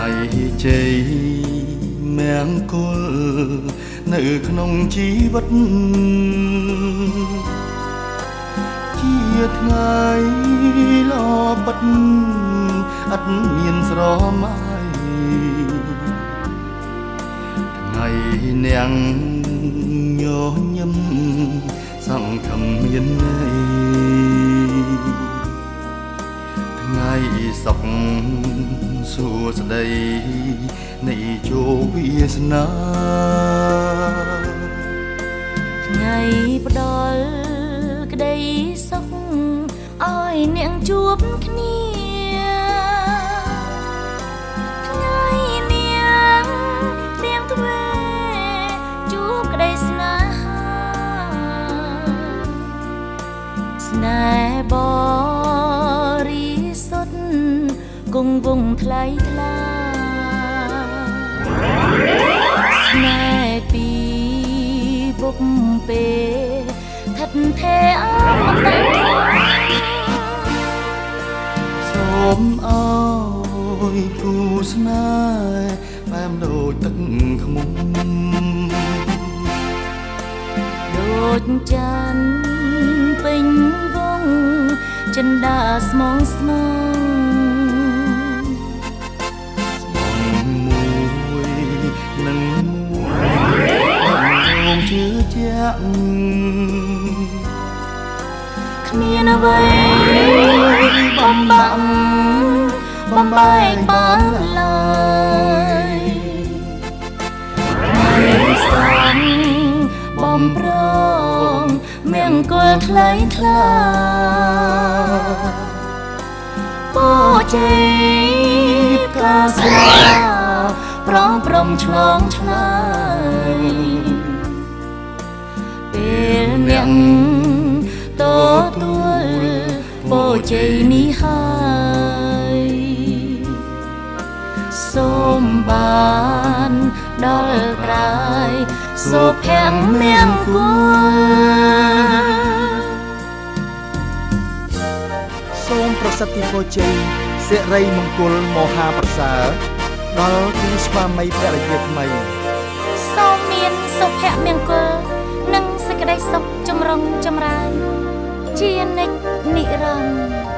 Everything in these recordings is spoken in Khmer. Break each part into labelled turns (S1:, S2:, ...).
S1: ថ្ងៃជ័យមង្គលនៅក្នុងជីវិតជាថ្ងៃល្អពិតឥតមានស្រមៃថ្ងៃនាងញញឹមសង្ឃឹមមានន័យថ្ងៃសុខសួស្តីនៃជោគវាសនា
S2: ថ្ងៃផ្ដល់ក្តីសុខឲ្យអ្នកជួបគ្នាថ្ងៃនាងទៀងទ្វេជួបក្តីស្នេហាស្នេហ៍បរិសុទ្ធគង់វង្សថ្លៃថ្លាស្នេហ៍ពីពុកពេថិតថេរអមតៈ
S1: សូមអើយគូស្នេហ៍បែបដូចទឹកខ្មុំ
S2: ដូចច័ន្ទពេញវងចិន្តាស្មងស្មង
S1: មួយនឹងមួយជឿជាក់
S2: គ្មានអ្វីបំបាក់បំបែកបានឡើយថ្ងៃសងបំប្រងមង្គលថ្លៃថ្លាពោជ័យផ្កាស្លាប្រងព្រំឆ្លងឆ្លើយពេលអ្នកទទួលពោជ័យនេះហើយសូមបានដល់ត្រើយសុភមង្គល
S1: សូមប្រសិទ្ធិពរជ័យសិរីមង្គលមហាប្រសើរដល់គូស្វាមីភរិយាថ្មី
S2: សូមមានសុភមង្គលនិងសេចក្តីសុខចម្រុងចម្រើនជានិច្ចនិរន្តរ៍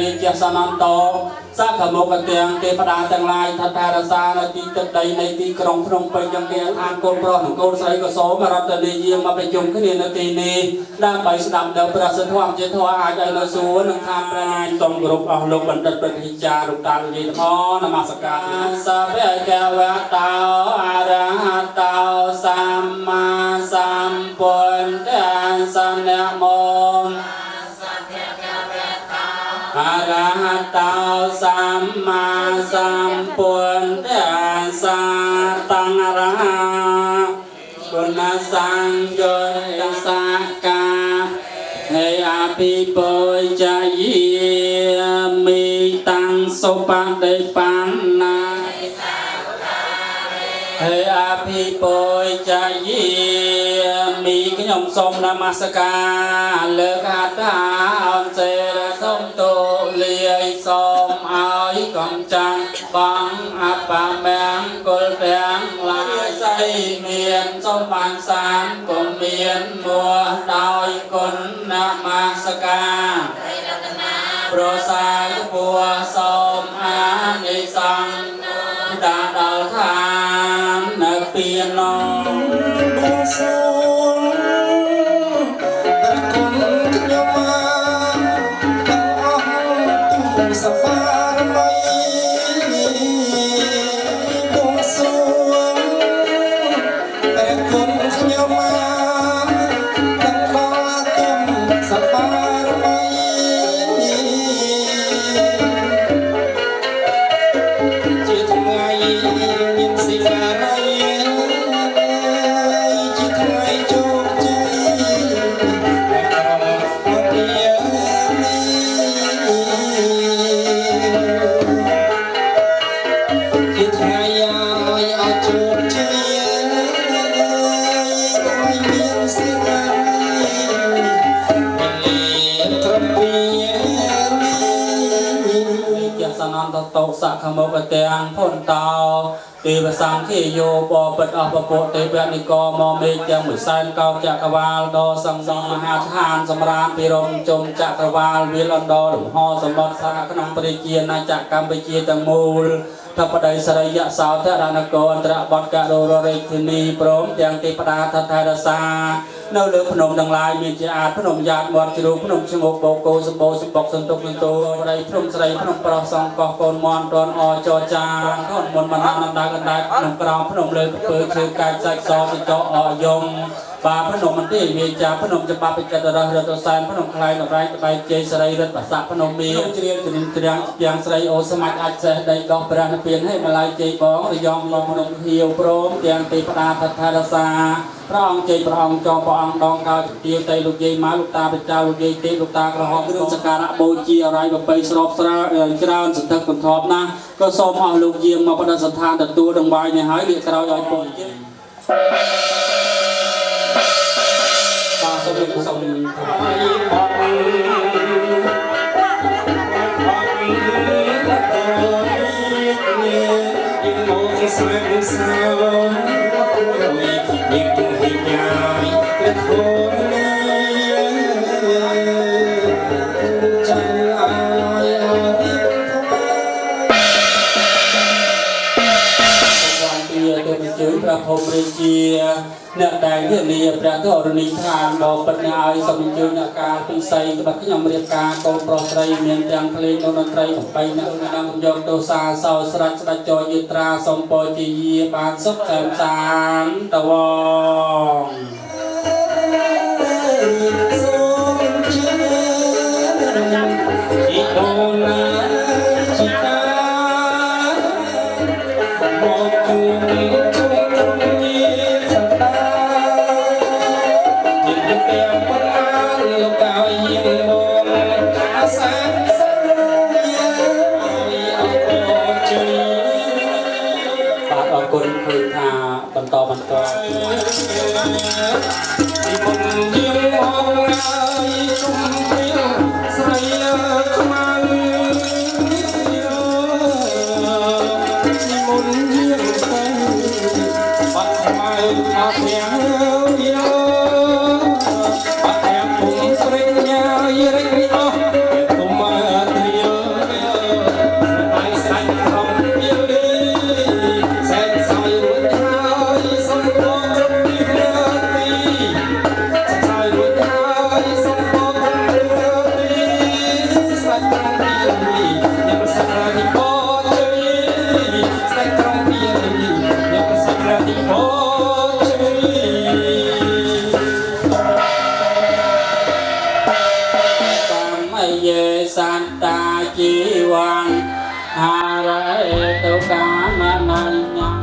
S3: រីជាសនន្តោសាខមកទាំងទេវតាទាំងឡាយថតារសានៅទីទឹកដីនៃទីក្រុងភ្នំពេញយ៉ាងគេអានកូនប្រុសនិងកូនស្រីក៏សូមរតនីយាមមកប្រជុំគ្នានៅទីនេះដើម្បីស្ដាប់ដល់ព្រះសិទ្ធធម៌ជាធម៌អាចឲ្យនៅសួរនឹងខាងព្រះនាយសូមគោរពអស់លោកបណ្ឌិតព្រះវិចារលោកតាលោកយាយធម៌នមស្ការសាវកវតោអរហតោសម្មាសម្ពុទ្ធសនមោអរហតោសម្មាសម្ពុទ្ធសាតង្រហគុណសង្ឃយោសាកាហើយអភិបុជយាមីតាំងសុបតិបណ្ណាហើយអភិបុជយាមីខ្ញុំសូមនមស្ការលើកហដ្ឋាអនសេរសូមទូលាយសូមឲ្យកំចាត់បងអបមង្គលទាំងឡាយសៃមានសូមបានសានក៏មានមួដោយគុណនមស្ការប្រសាពួរសូមអានិសង្ឃដល់ឋាននៅពីណងបងសូមព្រះគុណខ្ញុំទាំងអស់ទូសវរមីបងសូមព្រះគុណខ្ញុំទាំងដល់ទុំសវរមីជាថ្ងៃមានសិលារ័យជាថ្ងៃជោគជ័យតែក្រុមមកពីនេះជាថ្ងៃឲ្យជោគជ័យថ្ងៃមានសិលារ័យមានត្រឹមពីជាសនន្តតោសខមកទាំងផុនតោទេវសង្ឃេយោបបិទ្ធអស់ពពួកទេវនិកមកមេទាំងមួយសែនកោចក្រវាលដល់សង្សមហាឋានសម្រាប់ពិរមជុំចក្រវាលវាលដល់លំហសម្បត្តិសាក្នុងព្រះជាណាចក្រកម្ពុជាទាំងមូលធបដីសរិយសោធរណកអន្តរបតកោររាជធានីព្រមទាំងទេវតាថថរសានៅលើភ្នំទាំងឡាយមានជាអាចភ្នំយ៉ាតមាត់ជ្រូកភ្នំឈ្ងោកបោកគោសម្បូរសម្បុកសន្ទុកសន្ទូបរិយភ្នំស្រីភ្នំប្រុសសង្កោះកូនមន់តនអចចាកូនមុនបណ្ណានណ្ដាកណ្ដាលភ្នំក្រោមភ្នំលើកពើជើកាច់សាច់សកញ្ចក់អយំបាទភ្នំមន្ទីរវាចាភ្នំច្បាប់បច្ចិតរស់រដ្ឋសែនភ្នំខ្លែងរ៉ៃក្បែរជ័យសេរីរដ្ឋបាសាភ្នំមីជ្រៀងជ្រៀងជ្រាំងទាំងស្រីអូសមាច់អាចសេះដីដោះព្រះនិព្វានឲ្យម្លាយជ័យបងរយងមកភ្នំហៀវព្រមទាំងទេវតាថថរសាព្រះអង្គជ័យព្រះអង្គចោព្រះអង្គដងកោជាតៃលោកយាយម៉ាលោកតាបច្ចៅលោកយាយទេពលោកតាក្រហមគ្រឿងសក្ការៈបូជាអរ័យបបីស្របស្រាច្រើនសន្ធឹកសន្ធាប់ណាស់ក៏សូមអស់លោកយាមមកបដិសណ្ឋានទទួលដង្វាយនេះហើយវាក្រោយឲ្យពរជ័យបាទសូមលោកសូមថ្វាយបងស្វែងសើยิ่งตุ้งหิ้งใหญ่และโคนใจอายอาริทวันเดียเดินจืดประพรมเรียអ្នកដែលវិលាព្រះធរណីឋានដល់បញ្ញាឲ្យសំជើញអ្នកការពិសីរបស់ខ្ញុំរៀបការកូនប្រុសស្រីមានទាំងភ្លេងនិងតន្ត្រី8អ្នកនាំយកទោសាសោស្រាច់ស្ដេចចយយត្រាសំពរជាយាបានសុខសែនសានតវងសូមជឿជីដូនណាជីតាមកជួបគុណឃើញថាបន្តទីមុនយើងមកហើយជុំព្រៀងស្រីខ្មៅទីមុនយើងទៅបាត់ស្មៅមកទាំងយោបាត់ទាំងពុំស្រីញ៉ាយរិញអស់ទុំត្រៀល សាច់ត្រង់ពីអ្នកប្រសាទីពោជ័យសាច់ត្រង់ពីអ្នកប្រសាទីពោជ័យតាមយេសន្តាជីវាំងហារេតុកាមណញ្ញ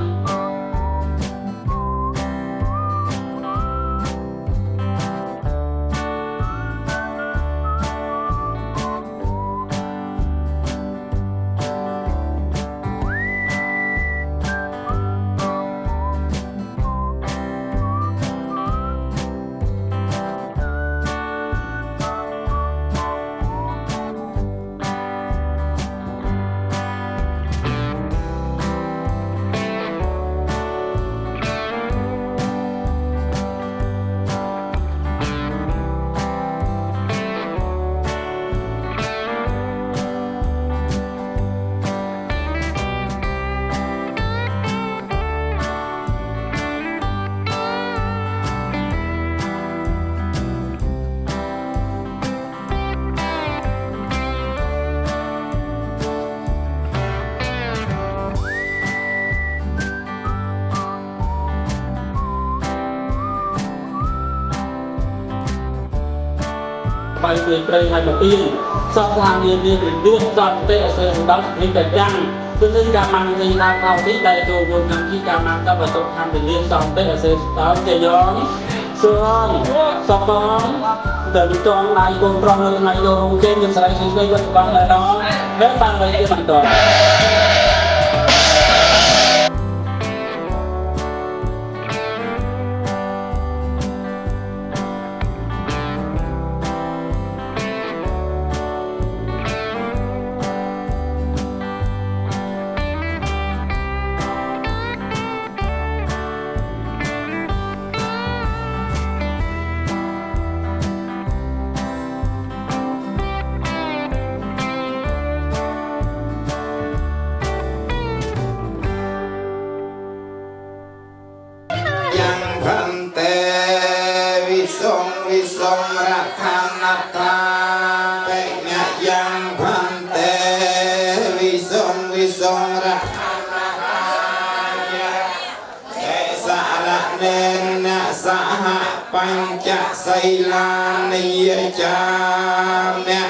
S3: ไปเปลี่ยนแปลงให้มาเปลี่ยนสอบทางเรียนเรื่องสอบเตะเสริมดังนี้แต่จังซึ่งการมันในทางเราที่ได้ตัวรวมกันที่การมันก็ประสบทำเป็นเรื่องสอบเตะเสริมดังจะย้อนส่วนสอบน้องเดินจองนายกรมปรองนายโยงเจนยังใส่สิ่งใดวันบังเลยน้องและบางเลยที่มันต่อวิสงรักขันตาเปญยังพันเตวิสงรักขันตาเสสระเนนะสหปัญจไสลานิยจามะ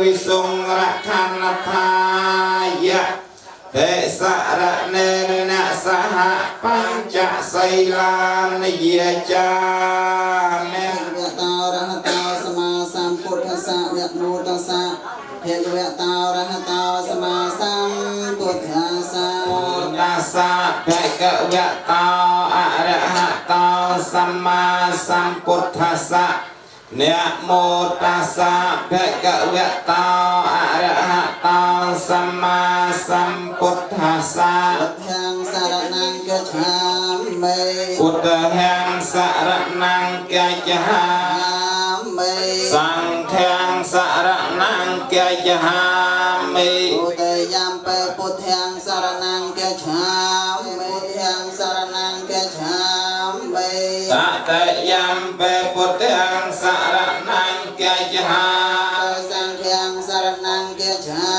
S3: วิสงรักขันตายะเตสระเนนะสหปัญจไสลานิยจามะเพียงเวตาระหะตาสมาสัมพุทธัสสะพุทธัสสะเพียงเวตาอะระหะตาสัมมาสัมพุทธัสสะนะโมตัสสะเพียงเวตาอะระหะตาสัมมาสัมพุทธัสสะพุทธังสรณังกัจฉามิพุทธังสรณังกัจฉามิสังฆังสรณังกัจฉามิพุทธัมเปพุทธังสรณังกัจฉามิพุทธังสรณังกัจฉามิตตยัมเปพุทธังสรณังกัจฉามิสังฆังสรณังกัจฉา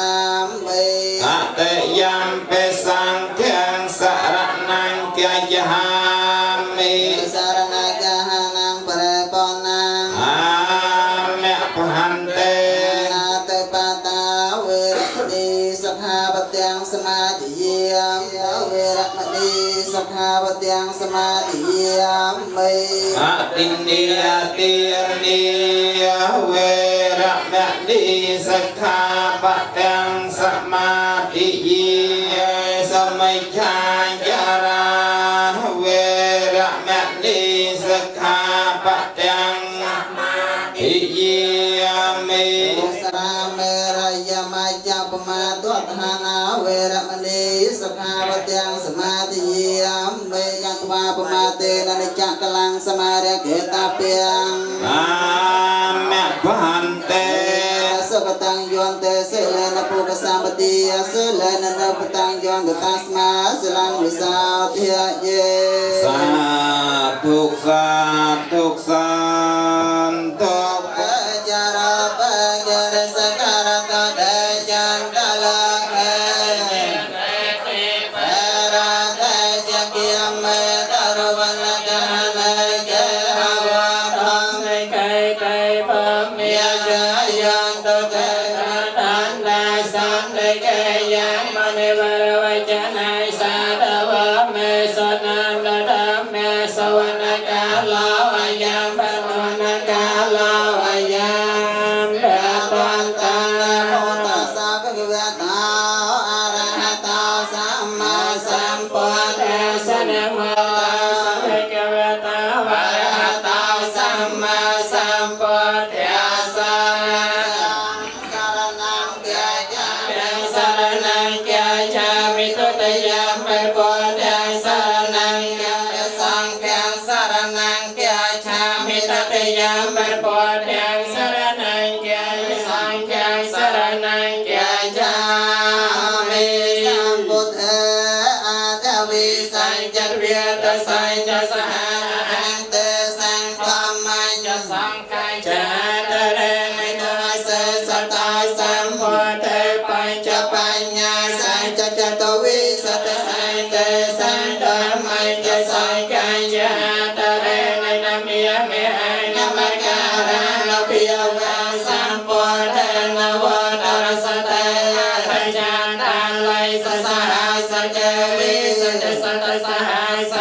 S3: มิตตยัมเปสังฆังสรณังกัจฉามิสรณังกัจฉานังปะเรปอนังพันเตนาเตปาตาเวรมณีสัทธาปเตียงสมาธิยามเวรมณีสัทธาปเตียงสมาธิยามเมอะตินเนียติเนียเวรมณีสัทธาปเตียงสมาธิยสมัยชาจาราเวรมณีสัทธาปเตียงอิยามสราเมรยามาจัปมาตุทานาเวรมณีสภาวะยังสมาธิยามเมยังวาปมาเตนะนิจักลังสมาเรเกตาเปียงอาเมพันเตสกตังยวนเตเสเลนะปุกสัมปติเสเลนะนะปตังยวนตัสมาสลังวิสาเทียเยสาธุสาธุสาธุจาราปะเกเรสการะตะ เกยังมณีวรวัจนัยสาดวะเมสนันดดาเมสวรรกาลาวายามปนนกาลาวายามเดตันตาโมตัสสะภะคะวะโตอะระหะโตสัมมาสัมพุทธัสสะนะโมตัสสะภะคะวะโตอะระหะโตสัมมาสัมพุทธัสสะสารนังเกียจาสารนังเกียจามิตุตยามไปพุทธัสสะสารนังเกียสังฆังสารนังเกียจามิตุตยามไปพุทธัสสะสารนังเกียสังฆังสารนังเกียจามิสัมพุทธะอาทวิสังจัตเวตสังจัสหะหังเตสังฆัมมัจจสังฆัจจะตะเรนิโนเสสตาสัมพุทธะปัญจปัญญาสังจัจตวิสัตสังเตสังธรรมัจจสังฆัจจะตะเรนินามิยเมหังนมการะนภิยวะสัมพุทธะนวตรสเตปัญญาตังไลสสหัสเจวิสัตสัตสหัส